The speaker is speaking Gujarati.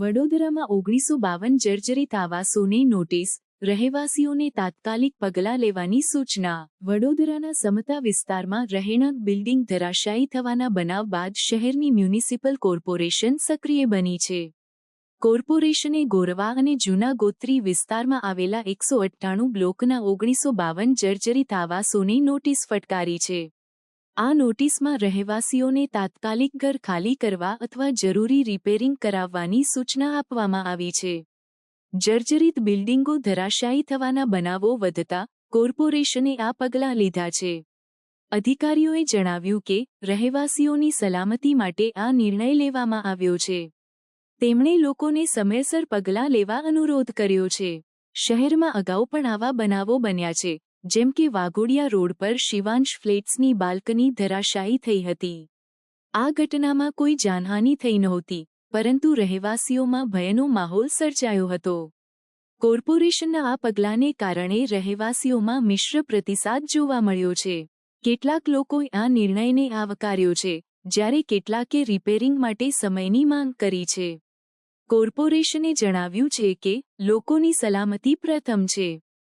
વડોદરામાં 1952 જર્જરિત આવાસોને નોટિસ, રહેવાસીઓને તાત્કાલિક પગલાં લેવાની સૂચના। વડોદરાના સમતા વિસ્તારમાં રહેણાંક બિલ્ડિંગ ધરાશાયી થવાના બનાવ બાદ શહેરની મ્યુનિસિપલ કોર્પોરેશન સક્રિય બની છે। કોર્પોરેશને ગોરવા અને જૂના ગોત્રી વિસ્તારમાં આવેલા 198 બ્લોકના 1952 જર્જરિત આવાસોને નોટિસ ફટકારી છે। આ નોટિસમાં રહેવાસીઓને તાત્કાલિક ઘર ખાલી કરવા અથવા જરૂરી રિપેરિંગ કરાવવાની સૂચના આપવામાં આવી છે। જર્જરિત બિલ્ડિંગો ધરાશાયી થવાના બનાવો વધતા કોર્પોરેશને આ પગલાં લીધા છે। અધિકારીઓએ જણાવ્યું કે રહેવાસીઓની સલામતી માટે આ નિર્ણય લેવામાં આવ્યો છે। તેમણે લોકોને સમયસર પગલાં લેવા અનુરોધ કર્યો છે। શહેરમાં અગાઉ પણ આવા બનાવો બન્યા છે, જેમ કે વાઘોડિયા રોડ પર શિવાંશ ફ્લેટ્સની બાલ્કની ધરાશાયી થઈ હતી। આ ઘટનામાં કોઈ જાનહાનિ થઈ નહોતી, પરંતુ રહેવાસીઓમાં ભયનો માહોલ સર્જાયો હતો। કોર્પોરેશનના આ પગલાંને કારણે રહેવાસીઓમાં મિશ્ર પ્રતિસાદ જોવા મળ્યો છે। કેટલાક લોકોએ આ નિર્ણયને આવકાર્યો છે, જ્યારે કેટલાકે રિપેરિંગ માટે સમયની માંગ કરી છે। કોર્પોરેશને જણાવ્યું છે કે લોકોની સલામતી પ્રથમ છે।